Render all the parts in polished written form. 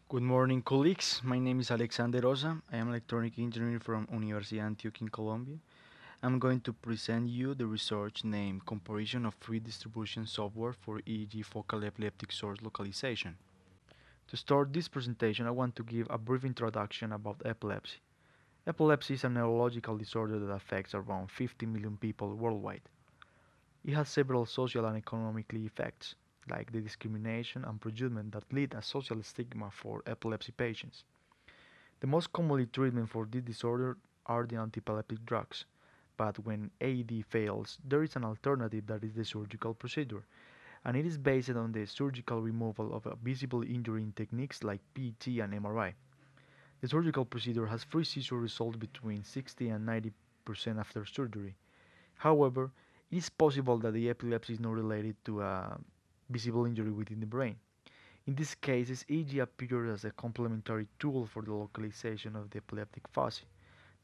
Good morning, colleagues. My name is Alexander Ossa. I am electronic engineer from Universidad Antioquia in Colombia. I'm going to present you the research named Comparison of Free Distribution Software for EEG Focal Epileptic Source Localization. To start this presentation, I want to give a brief introduction about epilepsy. Epilepsy is a neurological disorder that affects around 50 million people worldwide. It has several social and economically effects, like the discrimination and prejudgment that lead a social stigma for epilepsy patients. The most commonly treatment for this disorder are the antiepileptic drugs, but when AED fails, there is an alternative that is the surgical procedure, and it is based on the surgical removal of a visible injury in techniques like PT and MRI. The surgical procedure has free seizure results between 60 and 90% after surgery. However, it is possible that the epilepsy is not related to a visible injury within the brain. In these cases, EEG appears as a complementary tool for the localization of the epileptic fuzzy.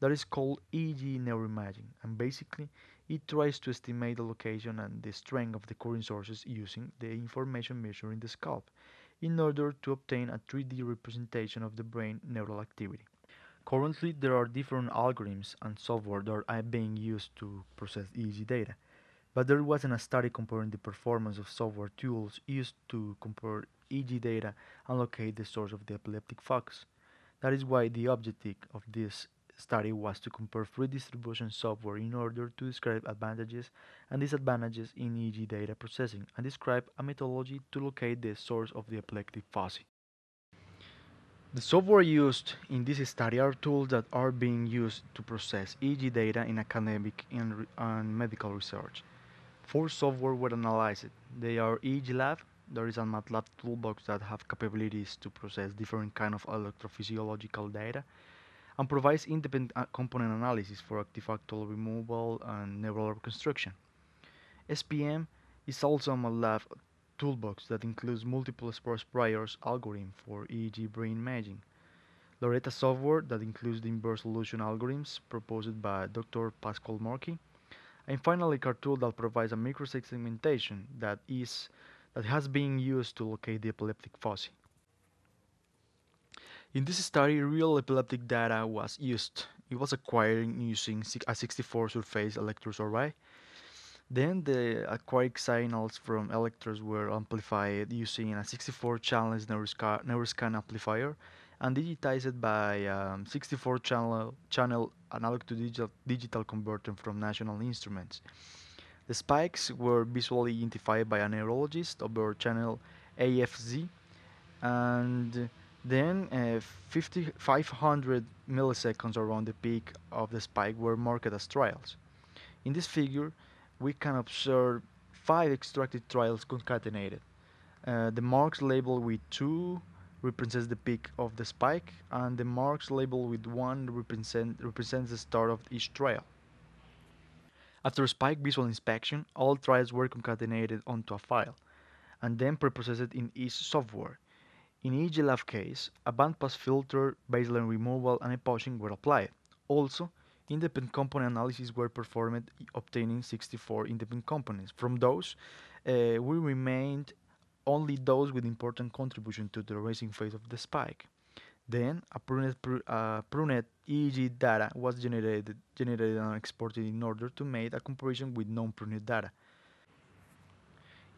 That is called EEG neuroimaging, and basically, it tries to estimate the location and the strength of the current sources using the information measured in the scalp, in order to obtain a 3D representation of the brain neural activity. Currently, there are different algorithms and software that are being used to process EEG data, but there wasn't a study comparing the performance of software tools used to compare EEG data and locate the source of the epileptic focus. That is why the objective of this study was to compare free distribution software in order to describe advantages and disadvantages in EEG data processing and describe a methodology to locate the source of the epileptic fuzzy. The software used in this study are tools that are being used to process EEG data in academic and medical research. Four software were analyzed. They are EEG Lab. There is a MATLAB toolbox that have capabilities to process different kind of electrophysiological data and provides independent component analysis for artifactual removal and neural reconstruction. SPM is also a MATLAB toolbox that includes multiple sparse priors algorithm for EEG brain imaging. Loretta software that includes the inverse solution algorithms proposed by Dr. Pascal Morky, and finally Cartool that provides a microsegmentation that has been used to locate the epileptic fuzzy. In this study, real epileptic data was used. It was acquired using a 64 surface electrode array. Then the acquired signals from electrodes were amplified using a 64 channel neuroscan amplifier and digitized by 64 channel analog to digital converter from National Instruments. The spikes were visually identified by a neurologist over channel AFZ, and then 500 milliseconds around the peak of the spike were marked as trials. In this figure, we can observe five extracted trials concatenated. The marks labeled with 2 represents the peak of the spike, and the marks labeled with 1 represents the start of each trial. After spike visual inspection, all trials were concatenated onto a file, and then preprocessed in each software. In each lab case, a bandpass filter, baseline removal, and epoching were applied. Also, independent component analyses were performed, obtaining 64 independent components. From those, we remained only those with important contribution to the rising phase of the spike. Then, pruned EEG data was generated and exported in order to make a comparison with non-pruned data.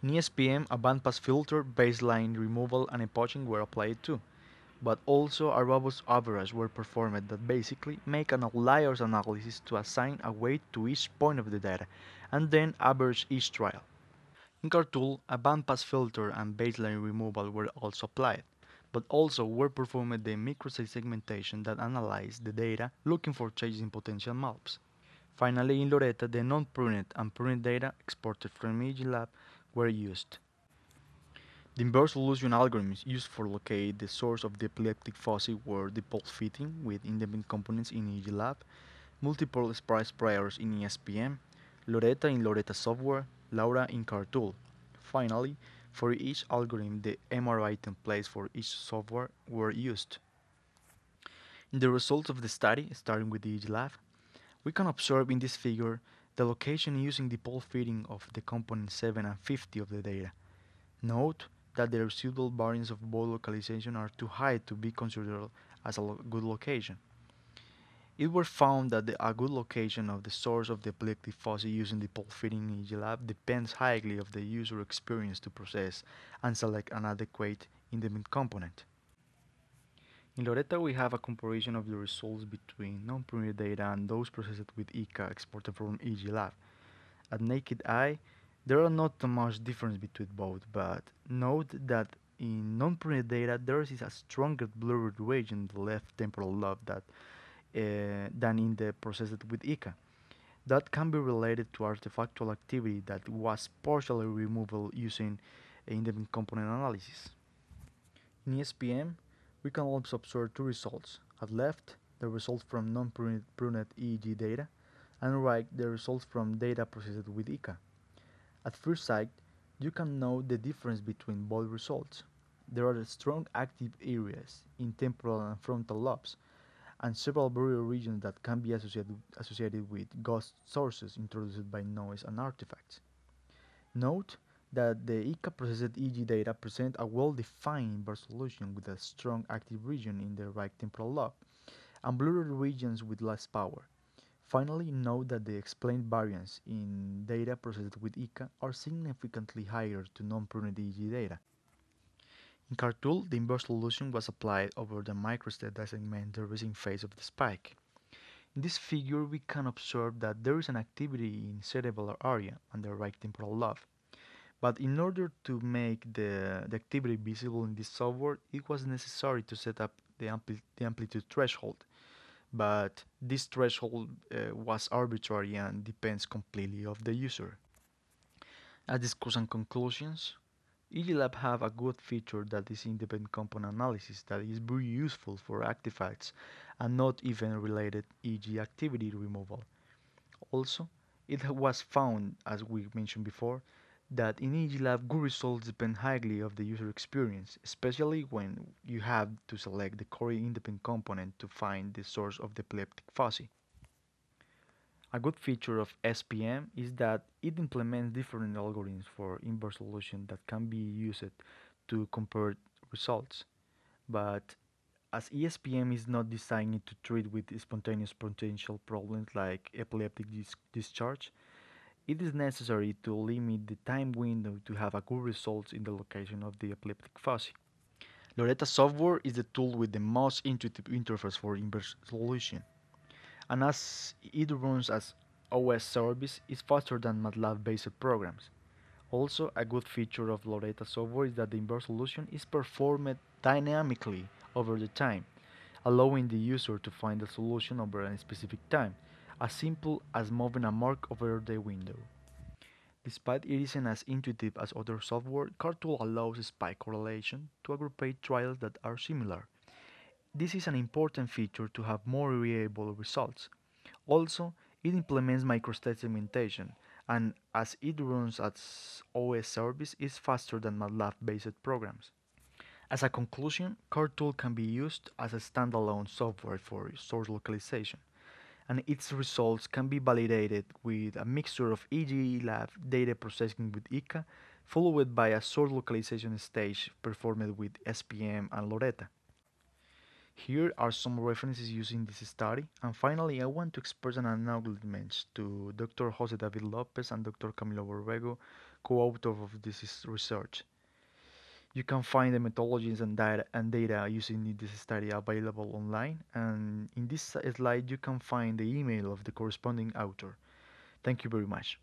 In ESPM, a bandpass filter, baseline removal, and epoching were applied too, but also a robust average were performed that basically make an outliers analysis to assign a weight to each point of the data, and then average each trial. In Cartool, a bandpass filter and baseline removal were also applied, but also were performed the microsegmentation that analyzed the data looking for changes in potential maps. Finally, in Loretta, the non-pruned and pruned data exported from EEG lab were used. The inverse solution algorithms used for locate the source of the epileptic fuzzy were the pulse fitting with independent components in EEG lab, multiple splice priors in ESPM, Loretta in Loretta software, Laura in Cartool. Finally, for each algorithm, the MRI templates for each software were used. In the results of the study, starting with the EEG lab, we can observe in this figure the location using the pulse fitting of the component 7 and 50 of the data. Note that the residual variance of both localization are too high to be considered as a good location. It was found that a good location of the source of the epileptic fuzzy using the pulse fitting EEG lab depends highly of the user experience to process and select an adequate independent component. In Loretta, we have a comparison of the results between non-printed data and those processed with ECA exported from EEG lab. At naked eye, there are not much difference between both, but note that in non-printed data there is a stronger blurred region in the left temporal lobe than in the processed with ECA. That can be related to artifactual activity that was partially removed using independent component analysis. In ESPM, we can also observe two results. At left, the results from non-printed EEG data, and right, the results from data processed with ECA. At first sight, you can note the difference between both results. There are strong active areas in temporal and frontal lobes, and several blurry regions that can be associated with ghost sources introduced by noise and artifacts. Note that the ICA processed EEG data present a well-defined inverse solution with a strong active region in the right temporal lobe and blurred regions with less power. Finally, note that the explained variance in data processed with ICA are significantly higher to non-printed EEG data. In Cartool, the inverse solution was applied over the microstate that segment the resting phase of the spike. In this figure, we can observe that there is an activity in cerebellar area and the right temporal lobe. But in order to make the activity visible in this software, it was necessary to set up the amplitude threshold. But this threshold was arbitrary and depends completely of the user. As discussed in conclusions, EEGLab have a good feature that is independent component analysis that is very useful for artifacts and not even related EEG activity removal. Also, it was found, as we mentioned before, that in EEGLab good results depend highly of the user experience, especially when you have to select the correct independent component to find the source of the epileptic fuzzy. A good feature of SPM is that it implements different algorithms for inverse solution that can be used to compare results. But as ESPM is not designed to treat with spontaneous potential problems like epileptic discharge, it is necessary to limit the time window to have a good results in the location of the epileptic fuzzy. Loretta software is the tool with the most intuitive interface for inverse solution, and as it runs as OS service, is faster than MATLAB-based programs. Also, a good feature of Loretta software is that the inverse solution is performed dynamically over the time, allowing the user to find the solution over a specific time, as simple as moving a mark over the window. Despite it isn't as intuitive as other software, Cartool allows spike correlation to aggregate trials that are similar. This is an important feature to have more reliable results. Also, it implements microstate segmentation, and as it runs as OS service, is faster than MATLAB-based programs. As a conclusion, Cartool can be used as a standalone software for source localization, and its results can be validated with a mixture of EEG lab data processing with ICA, followed by a source localization stage performed with SPM and Loretta. Here are some references using this study, and finally I want to express an acknowledgement to Dr. Jose David Lopez and Dr. Camilo Borrego, co-authors of this research. You can find the methodologies and data using this study available online, and in this slide you can find the email of the corresponding author. Thank you very much.